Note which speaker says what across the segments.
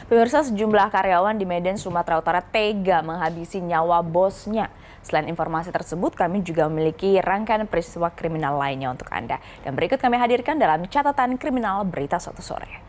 Speaker 1: Pemirsa, sejumlah karyawan di Medan, Sumatera Utara tega menghabisi nyawa bosnya. Selain informasi tersebut, kami juga memiliki rangkaian peristiwa kriminal lainnya untuk Anda. Dan berikut kami hadirkan dalam catatan kriminal Berita Satu Sore.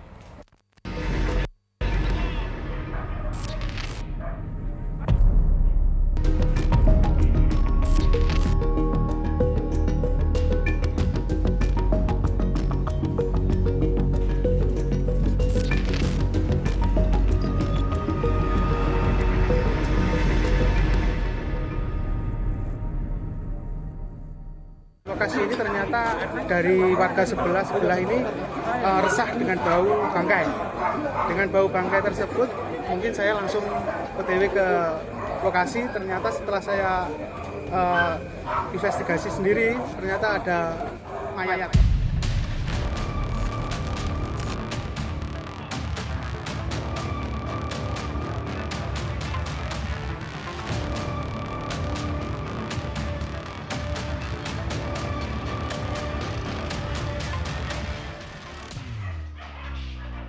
Speaker 2: Lokasi ini ternyata dari warga sebelah ini resah dengan bau bangkai. Dengan bau bangkai tersebut, mungkin saya langsung OTW ke lokasi. Ternyata setelah saya investigasi sendiri, ternyata ada mayat.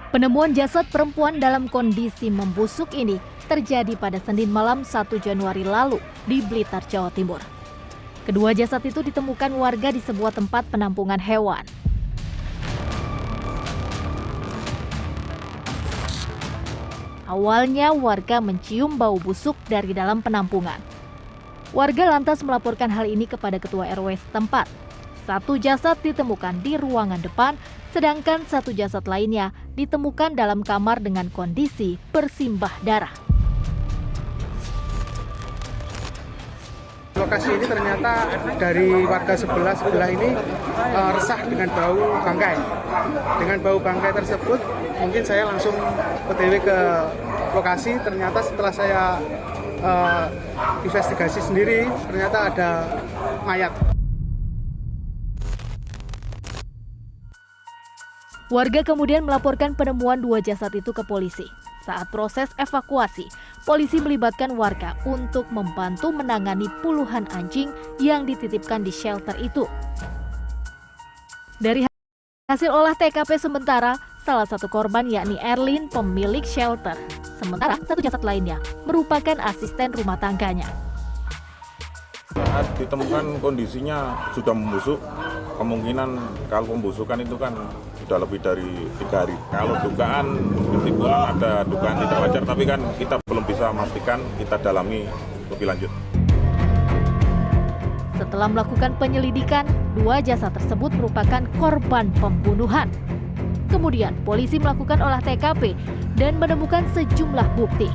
Speaker 3: Penemuan jasad perempuan dalam kondisi membusuk ini terjadi pada Senin malam 1 Januari lalu di Blitar, Jawa Timur. Kedua jasad itu ditemukan warga di sebuah tempat penampungan hewan. Awalnya warga mencium bau busuk dari dalam penampungan. Warga lantas melaporkan hal ini kepada Ketua RW setempat. Satu jasad ditemukan di ruangan depan, sedangkan satu jasad lainnya ditemukan dalam kamar dengan kondisi bersimbah darah.
Speaker 2: Lokasi ini ternyata dari warga sebelah ini resah dengan bau bangkai. Dengan bau bangkai tersebut, mungkin saya langsung OTW ke lokasi. Ternyata setelah saya investigasi sendiri, ternyata ada mayat.
Speaker 3: Warga kemudian melaporkan penemuan dua jasad itu ke polisi. Saat proses evakuasi, polisi melibatkan warga untuk membantu menangani puluhan anjing yang dititipkan di shelter itu. Dari hasil olah TKP sementara, salah satu korban yakni Erlin, pemilik shelter. Sementara satu jasad lainnya merupakan asisten rumah tangganya.
Speaker 4: Saat ditemukan kondisinya sudah membusuk, kemungkinan kalau pembusukan itu kan sudah lebih dari 3 hari. Kalau dugaan kesimpulan ada dugaan tidak wajar, tapi kan kita belum bisa memastikan, kita dalami lebih lanjut.
Speaker 3: Setelah melakukan penyelidikan, dua jasad tersebut merupakan korban pembunuhan. Kemudian polisi melakukan olah TKP dan menemukan sejumlah bukti.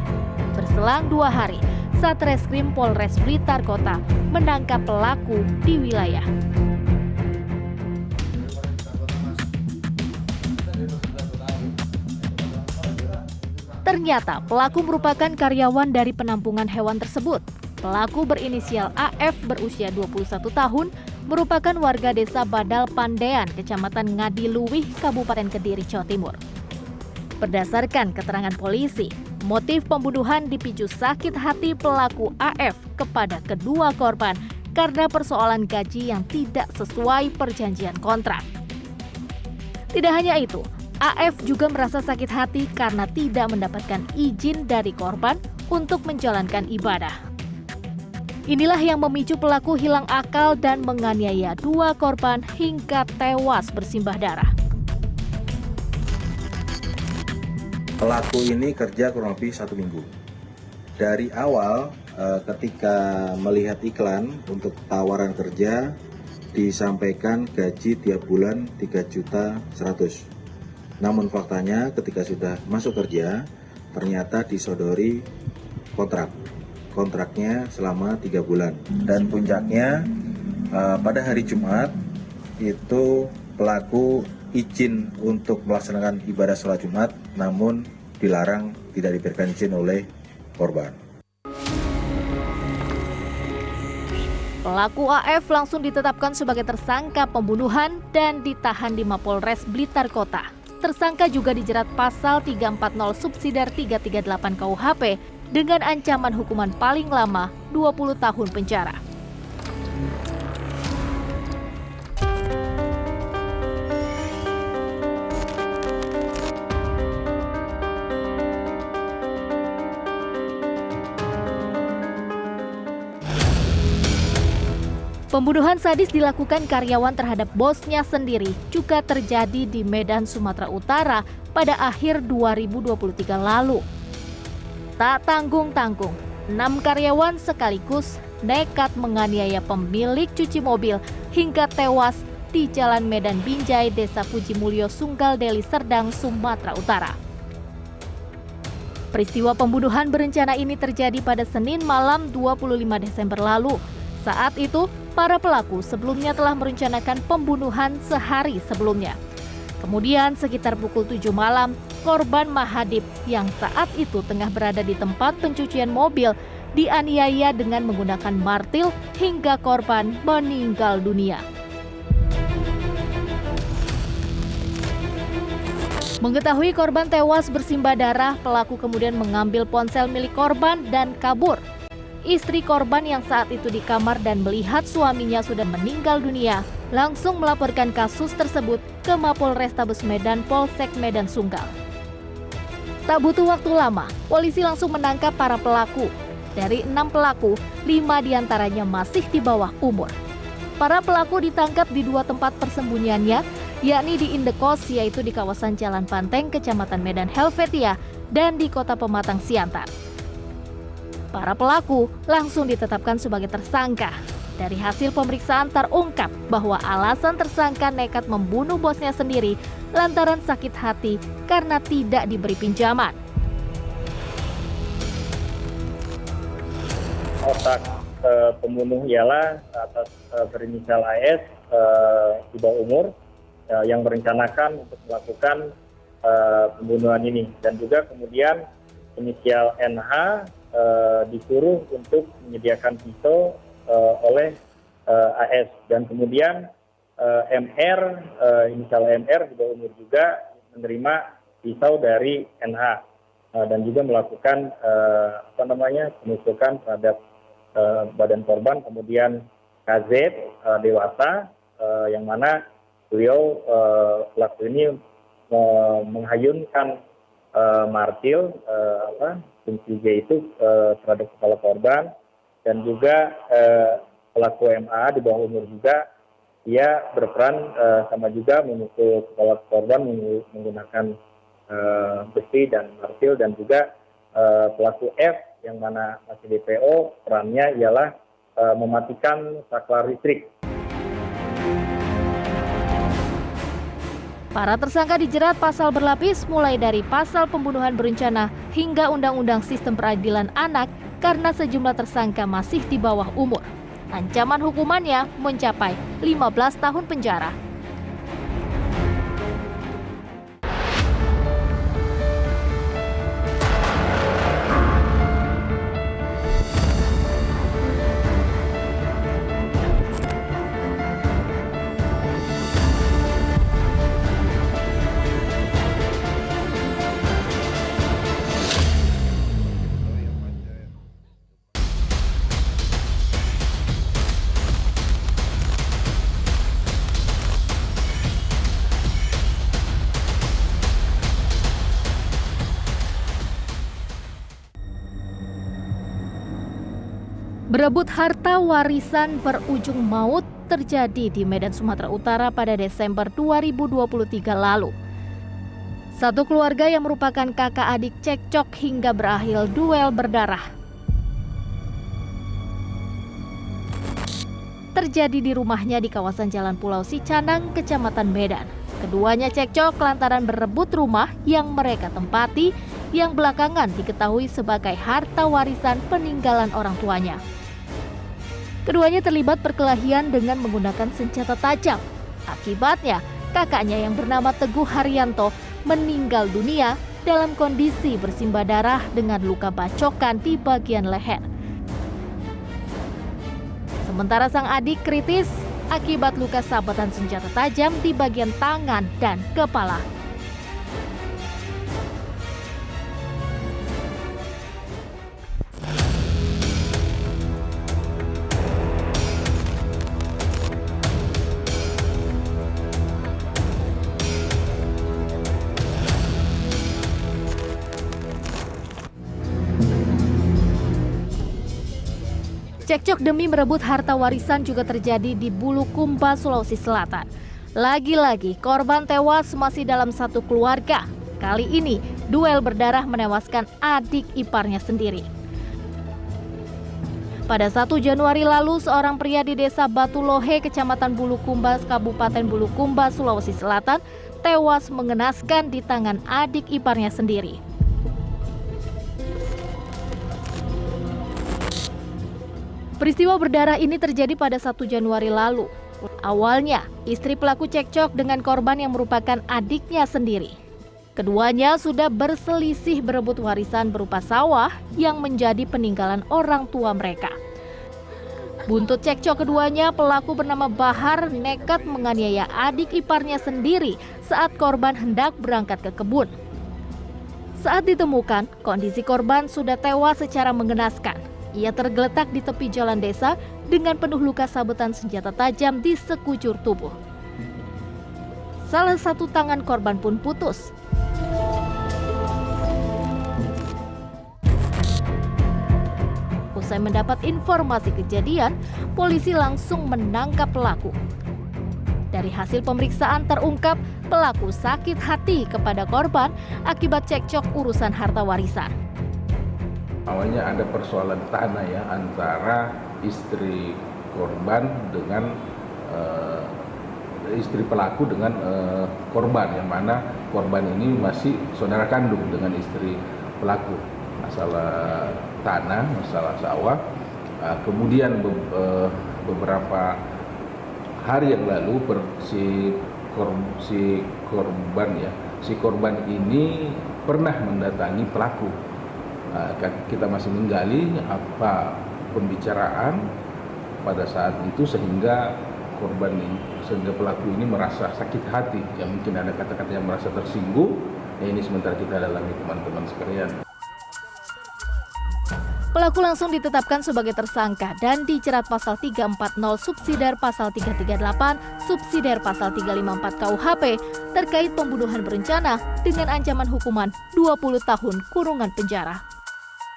Speaker 3: Berselang 2 hari, Satreskrim Polres Blitar Kota menangkap pelaku di wilayah. Ternyata pelaku merupakan karyawan dari penampungan hewan tersebut. Pelaku berinisial AF berusia 21 tahun, merupakan warga desa Badal Pandean, Kecamatan Ngadiluwih, Kabupaten Kediri, Jawa Timur. Berdasarkan keterangan polisi, motif pembunuhan dipicu sakit hati pelaku AF kepada kedua korban karena persoalan gaji yang tidak sesuai perjanjian kontrak. Tidak hanya itu, AF juga merasa sakit hati karena tidak mendapatkan izin dari korban untuk menjalankan ibadah. Inilah yang memicu pelaku hilang akal dan menganiaya dua korban hingga tewas bersimbah darah.
Speaker 5: Pelaku ini kerja kurang lebih 1 minggu. Dari awal ketika melihat iklan untuk tawaran kerja, disampaikan gaji tiap bulan 3.100.000. Namun faktanya ketika sudah masuk kerja, ternyata disodori kontraknya selama 3 bulan. Dan puncaknya pada hari Jumat itu pelaku izin untuk melaksanakan ibadah sholat Jumat, namun dilarang, tidak diberikan izin oleh korban.
Speaker 3: Pelaku AF langsung ditetapkan sebagai tersangka pembunuhan dan ditahan di Mapolres Blitar Kota. Tersangka juga dijerat pasal 340 subsidiar 338 KUHP dengan ancaman hukuman paling lama 20 tahun penjara. Pembunuhan sadis dilakukan karyawan terhadap bosnya sendiri juga terjadi di Medan, Sumatera Utara pada akhir 2023 lalu. Tak tanggung-tanggung, 6 karyawan sekaligus nekat menganiaya pemilik cuci mobil hingga tewas di Jalan Medan Binjai, Desa Puji Mulyo, Sunggal Deli Serdang, Sumatera Utara. Peristiwa pembunuhan berencana ini terjadi pada Senin malam 25 Desember lalu. Saat itu, para pelaku sebelumnya telah merencanakan pembunuhan sehari sebelumnya. Kemudian sekitar pukul 7 malam, korban Mahadip yang saat itu tengah berada di tempat pencucian mobil dianiaya dengan menggunakan martil hingga korban meninggal dunia. Mengetahui korban tewas bersimbah darah, pelaku kemudian mengambil ponsel milik korban dan kabur. Istri korban yang saat itu di kamar dan melihat suaminya sudah meninggal dunia, langsung melaporkan kasus tersebut ke Mapolrestabes Medan Polsek Medan Sunggal. Tak butuh waktu lama, polisi langsung menangkap para pelaku. Dari 6 pelaku, 5 diantaranya masih di bawah umur. Para pelaku ditangkap di 2 tempat persembunyiannya, yakni di Indekos, yaitu di kawasan Jalan Panteng, Kecamatan Medan Helvetia, dan di Kota Pematang Siantar. Para pelaku langsung ditetapkan sebagai tersangka. Dari hasil pemeriksaan terungkap bahwa alasan tersangka nekat membunuh bosnya sendiri lantaran sakit hati karena tidak diberi pinjaman.
Speaker 6: Otak pembunuh ialah atas berinisial AS di bawah umur yang merencanakan untuk melakukan pembunuhan ini, dan juga kemudian inisial NH disuruh untuk menyediakan pisau oleh AS, dan kemudian MR, inisial MR di bawah umur juga menerima pisau dari NH dan juga melakukan penusukan terhadap badan korban. Kemudian KZ dewasa yang mana beliau pelaku ini menghayunkan martil kunci J itu terhadap kepala korban, dan juga pelaku MA di bawah umur juga dia berperan sama juga memukul kepala korban menggunakan besi dan martil, dan juga pelaku F yang mana masih DPO perannya ialah mematikan saklar listrik.
Speaker 3: Para tersangka dijerat pasal berlapis mulai dari pasal pembunuhan berencana hingga Undang-Undang Sistem Peradilan Anak karena sejumlah tersangka masih di bawah umur. Ancaman hukumannya mencapai 15 tahun penjara. Berebut harta warisan berujung maut terjadi di Medan, Sumatera Utara pada Desember 2023 lalu. Satu keluarga yang merupakan kakak adik cekcok hingga berakhir duel berdarah. Terjadi di rumahnya di kawasan Jalan Pulau Sicanang, Kecamatan Medan. Keduanya cekcok lantaran berebut rumah yang mereka tempati yang belakangan diketahui sebagai harta warisan peninggalan orang tuanya. Keduanya terlibat perkelahian dengan menggunakan senjata tajam. Akibatnya, kakaknya yang bernama Teguh Haryanto meninggal dunia dalam kondisi bersimbah darah dengan luka bacokan di bagian leher. Sementara sang adik kritis akibat luka sabetan senjata tajam di bagian tangan dan kepala. Cekcok demi merebut harta warisan juga terjadi di Bulukumba, Sulawesi Selatan. Lagi-lagi korban tewas masih dalam satu keluarga. Kali ini duel berdarah menewaskan adik iparnya sendiri. Pada 1 Januari lalu, seorang pria di desa Batu Lohe, Kecamatan Bulukumba, Kabupaten Bulukumba, Sulawesi Selatan, tewas mengenaskan di tangan adik iparnya sendiri. Peristiwa berdarah ini terjadi pada 1 Januari lalu. Awalnya, istri pelaku cekcok dengan korban yang merupakan adiknya sendiri. Keduanya sudah berselisih berebut warisan berupa sawah yang menjadi peninggalan orang tua mereka. Buntut cekcok keduanya, pelaku bernama Bahar nekat menganiaya adik iparnya sendiri saat korban hendak berangkat ke kebun. Saat ditemukan, kondisi korban sudah tewas secara mengenaskan. Ia tergeletak di tepi jalan desa dengan penuh luka sabetan senjata tajam di sekujur tubuh. Salah satu tangan korban pun putus. Usai mendapat informasi kejadian, polisi langsung menangkap pelaku. Dari hasil pemeriksaan terungkap pelaku sakit hati kepada korban akibat cekcok urusan harta warisan.
Speaker 7: Awalnya ada persoalan tanah ya antara istri korban dengan istri pelaku dengan korban, yang mana korban ini masih saudara kandung dengan istri pelaku. Masalah tanah, masalah sawah. Kemudian beberapa hari yang lalu si korban ini pernah mendatangi pelaku. Kita masih menggali apa pembicaraan pada saat itu sehingga pelaku ini merasa sakit hati, ya mungkin ada kata-kata yang merasa tersinggung. Ini sementara kita dalami teman-teman sekalian.
Speaker 3: Pelaku langsung ditetapkan sebagai tersangka dan dijerat pasal 340 subsidiar pasal 338 subsidiar pasal 354 KUHP terkait pembunuhan berencana dengan ancaman hukuman 20 tahun kurungan penjara.